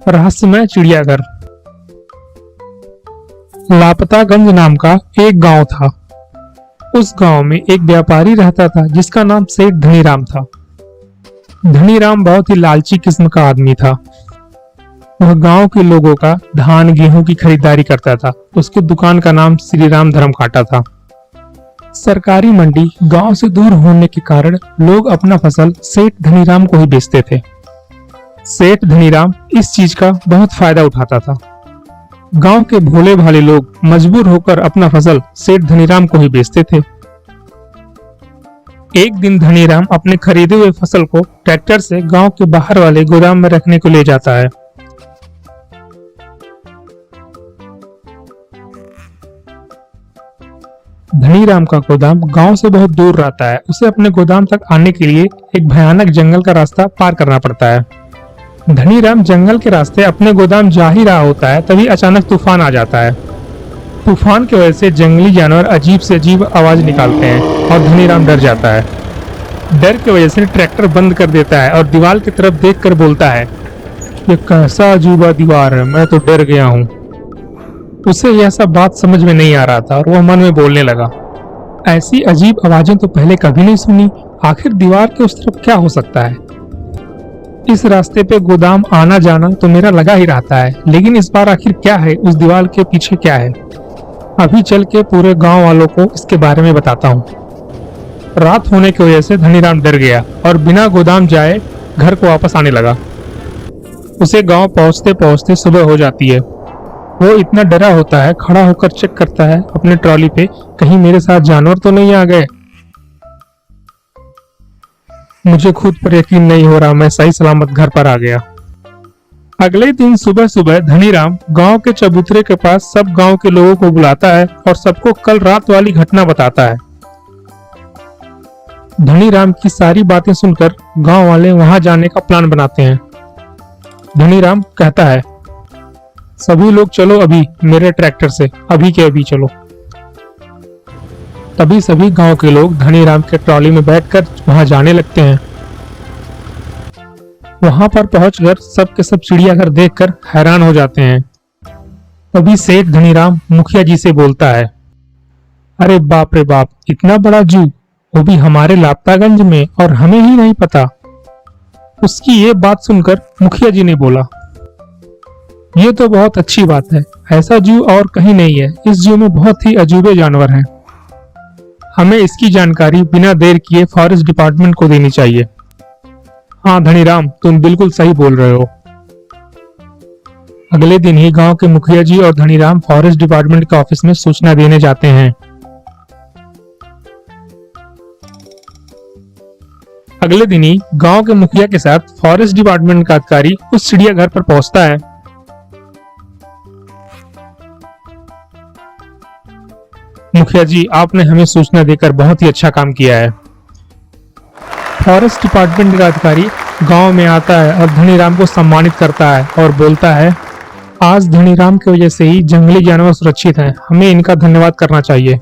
रहस्यमय चिड़ियाघर। लापतागंज नाम का एक गांव था। उस गांव में एक व्यापारी रहता था जिसका नाम सेठ धनीराम था। धनीराम बहुत ही लालची किस्म का आदमी था। वह गांव के लोगों का धान गेहूं की खरीदारी करता था। उसकी दुकान का नाम श्री राम धर्म कांटा था। सरकारी मंडी गांव से दूर होने के कारण लोग अपना फसल सेठ धनीराम को ही बेचते थे। सेठ धनीराम इस चीज का बहुत फायदा उठाता था। गांव के भोले भाले लोग मजबूर होकर अपना फसल सेठ धनीराम को ही बेचते थे। एक दिन धनीराम अपने खरीदे हुए फसल को ट्रैक्टर से गांव के बाहर वाले गोदाम में रखने को ले जाता है। धनीराम का गोदाम गांव से बहुत दूर रहता है। उसे अपने गोदाम तक आने के लिए एक भयानक जंगल का रास्ता पार करना पड़ता है। धनीराम जंगल के रास्ते अपने गोदाम जा ही रहा होता है, तभी अचानक तूफान आ जाता है। तूफान की वजह से जंगली जानवर अजीब से अजीब आवाज निकालते हैं और धनीराम डर जाता है। डर की वजह से ट्रैक्टर बंद कर देता है और दीवार की तरफ देखकर बोलता है, ये कैसा अजूबा दीवार है, मैं तो डर गया हूँ। उसे यह सब बात समझ में नहीं आ रहा था और वह मन में बोलने लगा, ऐसी अजीब आवाजें तो पहले कभी नहीं सुनी। आखिर दीवार के उस तरफ क्या हो सकता है? इस रास्ते पे गोदाम आना जाना तो मेरा लगा ही रहता है, लेकिन इस बार आखिर क्या है, उस दीवार के पीछे क्या है? अभी चल के पूरे गांव वालों को इसके बारे में बताता हूँ। रात होने की वजह से धनीराम डर गया और बिना गोदाम जाए घर को वापस आने लगा। उसे गांव पहुंचते पहुंचते सुबह हो जाती है। वो इतना डरा होता है, खड़ा होकर चेक करता है अपने ट्रॉली पे, कहीं मेरे साथ जानवर तो नहीं आ गए। मुझे खुद पर यकीन नहीं हो रहा, मैं सही सलामत घर पर आ गया। अगले दिन सुबह सुबह धनीराम गांव के चबूतरे के पास सब गांव के लोगों को बुलाता है और सबको कल रात वाली घटना बताता है। धनीराम की सारी बातें सुनकर गांव वाले वहां जाने का प्लान बनाते हैं। धनीराम कहता है, सभी लोग चलो अभी मेरे ट्रैक्टर से, अभी के अभी चलो। तभी सभी गांव के लोग धनीराम के ट्रॉली में बैठकर वहां जाने लगते हैं। वहां पर पहुंचकर सब के सब चिड़ियाघर देखकर हैरान हो जाते हैं। तभी सेठ धनीराम मुखिया जी से बोलता है, अरे बाप रे बाप, इतना बड़ा जू, वो भी हमारे लापतागंज में, और हमें ही नहीं पता। उसकी ये बात सुनकर मुखिया जी ने बोला, ये तो बहुत अच्छी बात है, ऐसा जू और कहीं नहीं है। इस जू में बहुत ही अजूबे जानवर हैं। हमें इसकी जानकारी बिना देर किए फॉरेस्ट डिपार्टमेंट को देनी चाहिए। हाँ धनीराम, तुम बिल्कुल सही बोल रहे हो। अगले दिन ही गांव के मुखिया जी और धनीराम फॉरेस्ट डिपार्टमेंट के ऑफिस में सूचना देने जाते हैं। अगले दिन ही गांव के मुखिया के साथ फॉरेस्ट डिपार्टमेंट का अधिकारी उस चिड़ियाघर पर पहुंचता है। मुखिया जी, आपने हमें सूचना देकर बहुत ही अच्छा काम किया है। फॉरेस्ट डिपार्टमेंट का अधिकारी गांव में आता है और धनीराम को सम्मानित करता है और बोलता है, आज धनीराम की वजह से ही जंगली जानवर सुरक्षित हैं, हमें इनका धन्यवाद करना चाहिए।